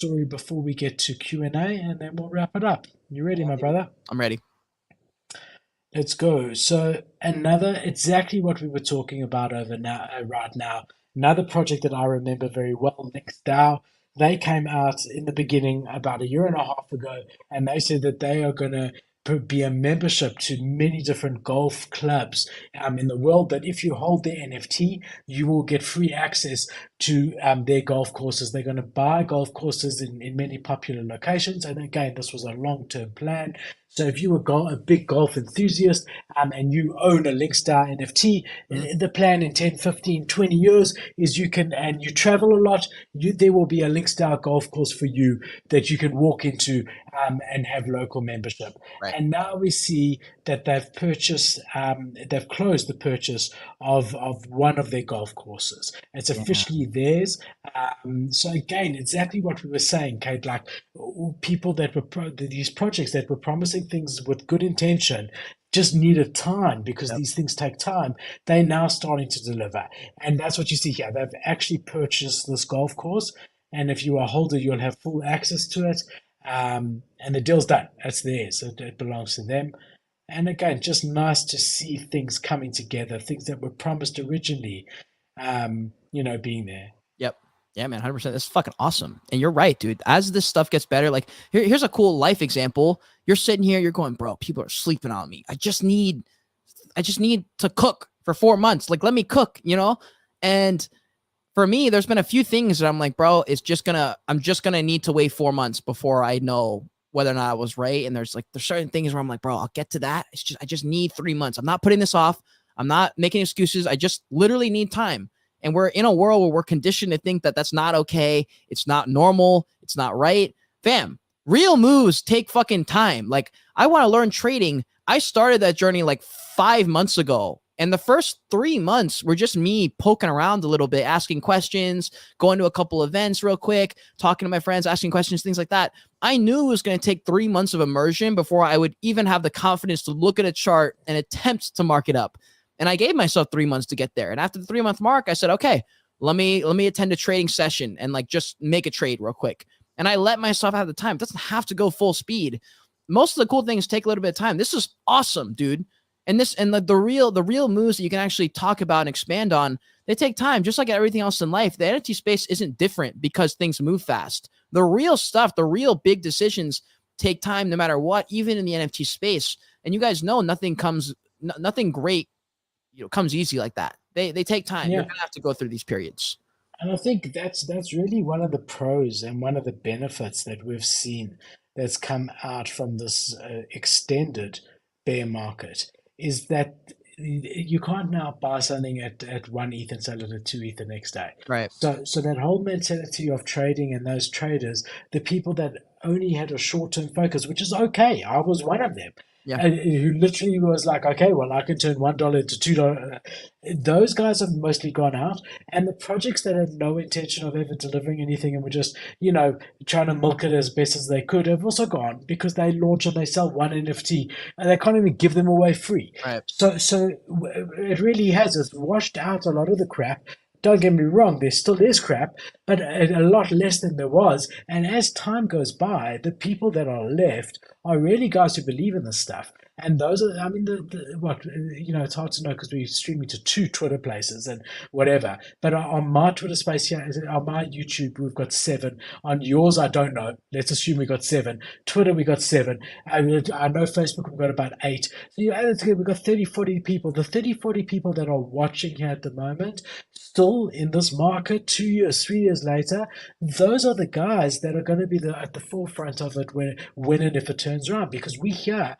story before we get to Q&A, and then we'll wrap it up. You ready, my brother? I'm ready. Let's go. So another, exactly what we were talking about over now, right now. Another project that I remember very well, LinksDAO. They came out in the beginning about a year and a half ago, and they said that they are going to be a membership to many different golf clubs in the world. That if you hold their NFT, you will get free access to their golf courses. They're going to buy golf courses in many popular locations. And again, this was a long-term plan. So if you were a big golf enthusiast and you own a LinksDAO NFT, Mhm. the plan in 10, 15, 20 years is you can, and you travel a lot, there will be a LinksDAO golf course for you that you can walk into and have local membership. Right. And now we see that they've closed the purchase of one of their golf courses. It's Yeah. officially theirs. So again, exactly what we were saying, Kate, like people that were these projects that were promising things with good intention just needed time because Yep. these things take time. They're now starting to deliver. And that's what you see here. They've actually purchased this golf course. And if you are a holder, you'll have full access to it. And the deal's done. It's theirs. It belongs to them. And again, just nice to see things coming together, things that were promised originally, being there. Yep. Yeah, man, 100%. That's fucking awesome. And you're right, dude. As this stuff gets better, like here's a cool life example. You're sitting here, you're going, bro, people are sleeping on me. I just need to cook for 4 months. Like, let me cook, And for me, there's been a few things that I'm like, bro, I'm just gonna need to wait 4 months before I know whether or not I was right. And there's certain things where I'm like, bro, I'll get to that. I just need 3 months. I'm not putting this off. I'm not making excuses. I just literally need time. And we're in a world where we're conditioned to think that that's not okay. It's not normal. It's not right. Fam, real moves take fucking time. Like, I want to learn trading. I started that journey like 5 months ago. And the first 3 months were just me poking around a little bit, asking questions, going to a couple events real quick, talking to my friends, asking questions, things like that. I knew it was going to take 3 months of immersion before I would even have the confidence to look at a chart and attempt to mark it up. And I gave myself 3 months to get there. And after the 3 month mark, I said, okay, let me attend a trading session and just make a trade real quick. And I let myself have the time. It doesn't have to go full speed. Most of the cool things take a little bit of time. This is awesome, dude. And the real moves that you can actually talk about and expand on, they take time. Just like everything else in life, the NFT space isn't different because things move fast. The real stuff, the real big decisions take time no matter what, even in the NFT space. And you guys know nothing great, comes easy like that. They take time. You're Yeah. gonna have to go through these periods. And I think that's really one of the pros and one of the benefits that we've seen that's come out from this extended bear market is that you can't now buy something at 1 ETH and sell it at 2 ETH the next day. Right. So that whole mentality of trading and those traders, the people that only had a short-term focus, which is okay. I was one of them. Yeah. And who literally was like, okay, well, I can turn $1 into $2. Those guys have mostly gone out, and the projects that had no intention of ever delivering anything and were just, trying to milk it as best as they could have also gone because they launch and they sell one NFT and they can't even give them away free. Right. So it really has. It's washed out a lot of the crap. Don't get me wrong, there still is crap, but a lot less than there was. And as time goes by, the people that are left are really guys who believe in this stuff. And those are, I mean, it's hard to know because we're streaming to two Twitter places and whatever. But on my Twitter space here, on my YouTube, we've got 7. On yours, I don't know. Let's assume we got 7. Twitter, we got 7. I know Facebook, we've got about 8. So you add it together, we've got 30, 40 people. The 30, 40 people that are watching here at the moment, still in this market 2 years, 3 years later, those are the guys that are going to be at the forefront of it when and if it turns around because we here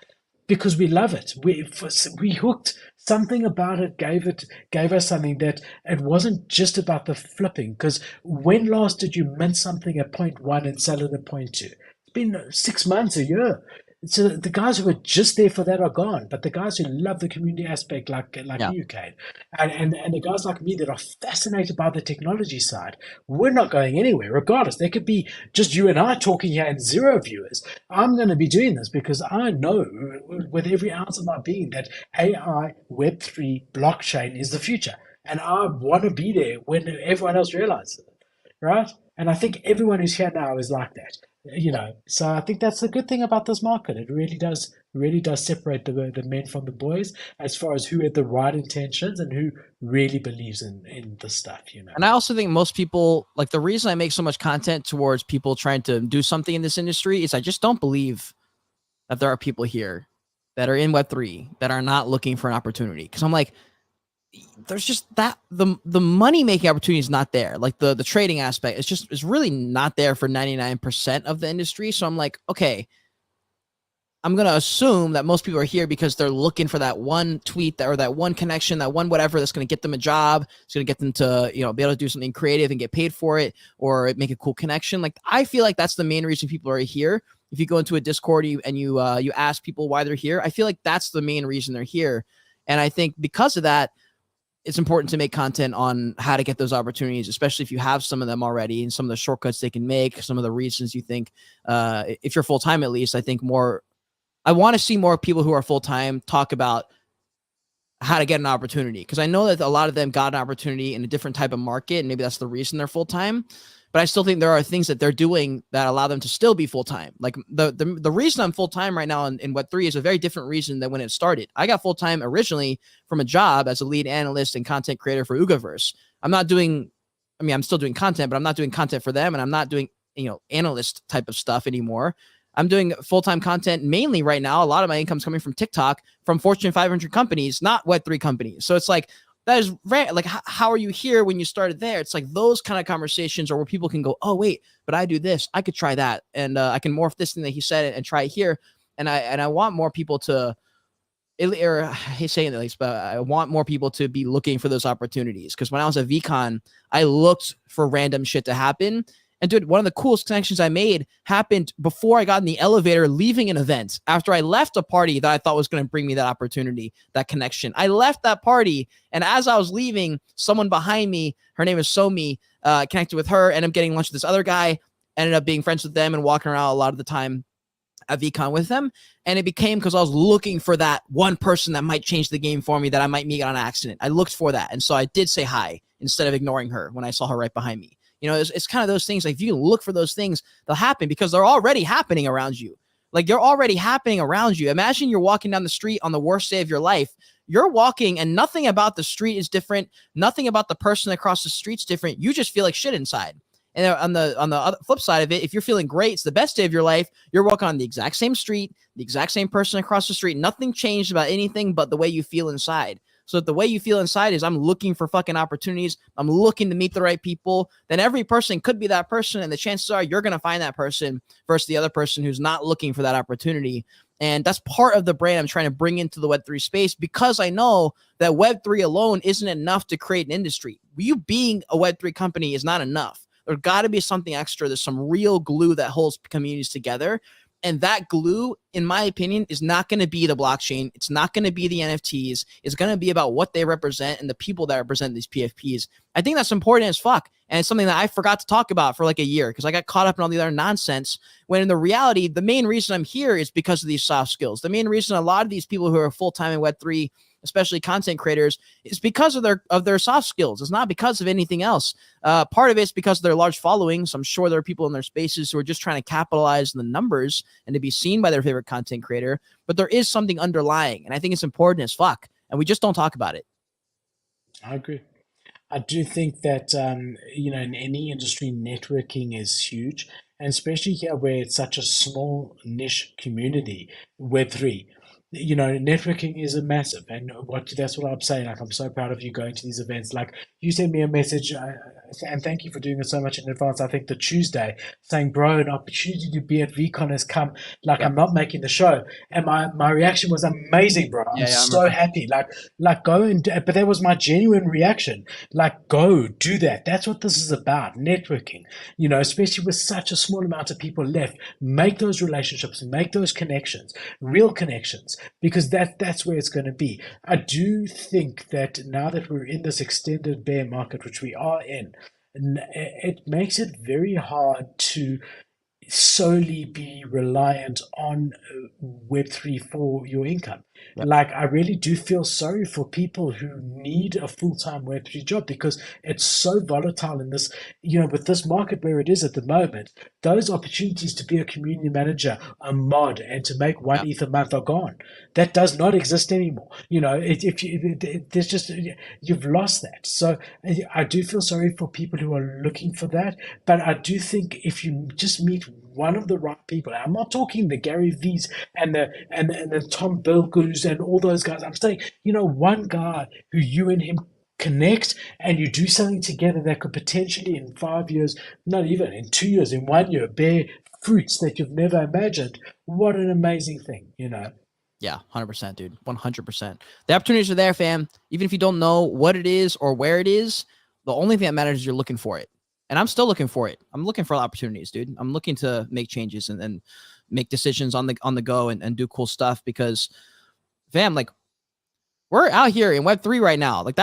because we love it. We hooked. Something about it gave us something that it wasn't just about the flipping. Because when last did you mint something at point one and sell it at point two? It's been 6 months, a year. So the guys who were just there for that are gone, but the guys who love the community aspect, like Yeah. you, Kate, and the guys like me that are fascinated by the technology side, we're not going anywhere. Regardless, there could be just you and I talking here and 0 viewers. I'm going to be doing this because I know with every ounce of my being that AI, Web3, blockchain is the future, and I want to be there when everyone else realizes it. right? And I think everyone who's here now is like that, you know. So I think that's the good thing about this market. It really does separate the men from the boys as far as who had the right intentions and who really believes in the stuff, you know. And I also think most people, like, the reason I make so much content towards people trying to do something in this industry is I just don't believe that there are people here that are in Web3 that are not looking for an opportunity. Because I'm like, there's just that the money making opportunity is not there. Like the trading aspect is really not there for 99% of the industry. So I'm like, okay, I'm going to assume that most people are here because they're looking for that one tweet that, or that one connection, that one whatever that's going to get them a job. It's going to get them to, you know, be able to do something creative and get paid for it, or make a cool connection. Like, I feel like that's the main reason people are here. If you go into a Discord and you ask people why they're here, I feel like that's the main reason they're here. And I think because of that, it's important to make content on how to get those opportunities, especially if you have some of them already and some of the shortcuts they can make, some of the reasons you think, if you're full-time, at least, I think I want to see more people who are full-time talk about how to get an opportunity. Cause I know that a lot of them got an opportunity in a different type of market, and maybe that's the reason they're full-time. But I still think there are things that they're doing that allow them to still be full-time. Like the reason I'm full-time right now in Web3 is a very different reason than when it started. I got full-time originally from a job as a lead analyst and content creator for Ugaverse. I'm still doing content, but I'm not doing content for them, and I'm not doing, analyst type of stuff anymore. I'm doing full-time content mainly right now. A lot of my income's coming from TikTok, from Fortune 500 companies, not Web3 companies. So it's like, that is rare. Like, how are you here when you started there? It's like those kind of conversations are where people can go, oh, wait, but I do this. I could try that. And I can morph this thing that he said and try it here. And I want more people to, or I hate saying it at least, but I want more people to be looking for those opportunities. Because when I was at Veecon, I looked for random shit to happen. And dude, one of the coolest connections I made happened before I got in the elevator leaving an event. After I left a party that I thought was going to bring me that opportunity, that connection. I left that party, and as I was leaving, someone behind me, her name is Somi, connected with her, ended up getting lunch with this other guy, ended up being friends with them and walking around a lot of the time at Veecon with them. And it became because I was looking for that one person that might change the game for me, that I might meet on accident. I looked for that. And so I did say hi instead of ignoring her when I saw her right behind me. It's kind of those things. Like, if you look for those things, they'll happen because they're already happening around you. Like, they're already happening around you. Imagine you're walking down the street on the worst day of your life. You're walking and nothing about the street is different. Nothing about the person across the street's different. You just feel like shit inside. And on the other flip side of it, if you're feeling great, it's the best day of your life. You're walking on the exact same street, the exact same person across the street. Nothing changed about anything but the way you feel inside. So if the way you feel inside is, I'm looking for fucking opportunities, I'm looking to meet the right people, then every person could be that person. And the chances are you're going to find that person versus the other person who's not looking for that opportunity. And that's part of the brand I'm trying to bring into the Web3 space, because I know that Web3 alone isn't enough to create an industry. You being a Web3 company is not enough. There's got to be something extra. There's some real glue that holds communities together. And that glue, in my opinion, is not going to be the blockchain. It's not going to be the NFTs. It's going to be about what they represent and the people that represent these PFPs. I think that's important as fuck. And it's something that I forgot to talk about for like a year because I got caught up in all the other nonsense, when in the reality, the main reason I'm here is because of these soft skills. The main reason a lot of these people who are full-time in Web3, especially content creators, is because of their soft skills. It's not because of anything else. Part of it's because of their large followings. I'm sure there are people in their spaces who are just trying to capitalize on the numbers and to be seen by their favorite content creator. But there is something underlying, and I think it's important as fuck. And we just don't talk about it. I agree. I do think that, in any industry, networking is huge. And especially here where it's such a small niche community, Web3. Networking is a massive, and that's what I'm saying. Like, I'm so proud of you going to these events. Like, you sent me a message, and thank you for doing it so much in advance. I think the Tuesday, saying, "Bro, an opportunity to be at Veecon has come. Like, I'm not making the show," and my reaction was amazing, bro. I'm so happy. Like go and, but that was my genuine reaction. Like, go do that. That's what this is about. Networking. Especially with such a small amount of people left, make those relationships, make those connections, real connections, because that's where it's going to be. I do think that now that we're in this extended bear market, which we are in, it makes it very hard to solely be reliant on Web3 for your income. Yep. Like, I really do feel sorry for people who need a full time Web3 job because it's so volatile in this, with this market where it is at the moment. Those opportunities to be a community manager, a mod, and to make one Yep. ETH a month are gone. That does not exist anymore. If you, there's just, you've lost that. So I do feel sorry for people who are looking for that. But I do think if you just meet one of the right people, I'm not talking the Gary V's and the Tom Bilgus and all those guys. I'm saying, one guy who you and him connect and you do something together that could potentially in 5 years, not even in 2 years, in 1 year, bear fruits that you've never imagined. What an amazing thing. Yeah, 100%, dude. 100%. The opportunities are there, fam. Even if you don't know what it is or where it is, the only thing that matters is you're looking for it. And I'm still looking for it. I'm looking for opportunities, dude. I'm looking to make changes and make decisions on the go and do cool stuff because, fam, like, we're out here in Web3 right now. Like,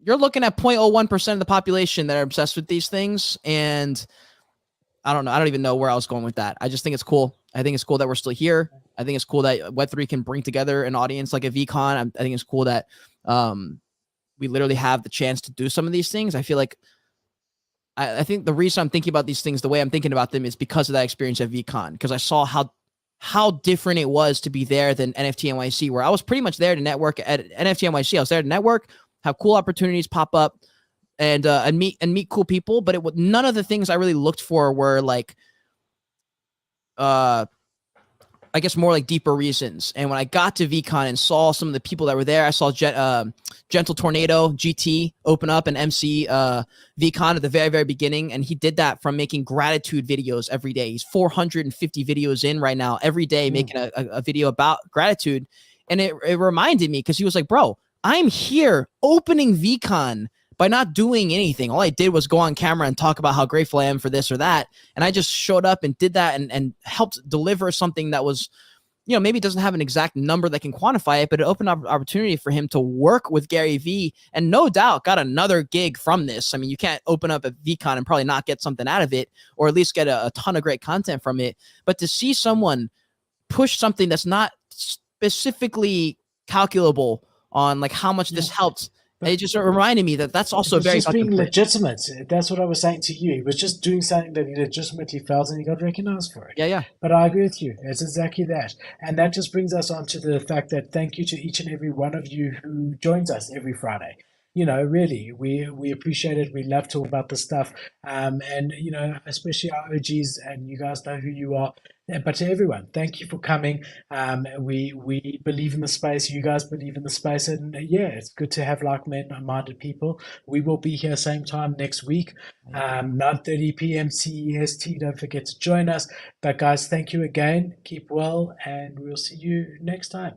you're looking at 0.01% of the population that are obsessed with these things. And I don't know. I don't even know where I was going with that. I just think it's cool. I think it's cool that we're still here. I think it's cool that Web3 can bring together an audience like a Veecon. I think it's cool that we literally have the chance to do some of these things. I feel like I think the reason I'm thinking about these things the way I'm thinking about them is because of that experience at Veecon, because I saw how different it was to be there than NFT NYC, where I was pretty much there to network at NFT NYC. I was there to network, have cool opportunities pop up, and meet cool people. But none of the things I really looked for were like, I guess more like deeper reasons. And when I got to Veecon and saw some of the people that were there, I saw Gentle Tornado GT open up and MC Veecon at the very, very beginning. And he did that from making gratitude videos every day. He's 450 videos in right now, every day, making a video about gratitude. And it reminded me, because he was like, bro, I'm here opening Veecon by not doing anything. All I did was go on camera and talk about how grateful I am for this or that. And I just showed up and did that and helped deliver something that was, maybe it doesn't have an exact number that can quantify it, but it opened up opportunity for him to work with Gary Vee and no doubt got another gig from this. I mean, you can't open up a Veecon and probably not get something out of it, or at least get a ton of great content from it. But to see someone push something that's not specifically calculable on like how much this helped, it just reminded me that that's also very just being legitimate. That's what I was saying to you. He was just doing something that he legitimately felt and he got recognized for it. Yeah. But I agree with you. It's exactly that. And that just brings us on to the fact that thank you to each and every one of you who joins us every Friday. Really, we appreciate it. We love talking about this stuff. And, especially our OGs, and you guys know who you are. But to everyone, thank you for coming. We believe in the space. You guys believe in the space. And it's good to have like-minded people. We will be here same time next week, 9:30 p.m. CEST. Don't forget to join us. But guys, thank you again. Keep well, and we'll see you next time.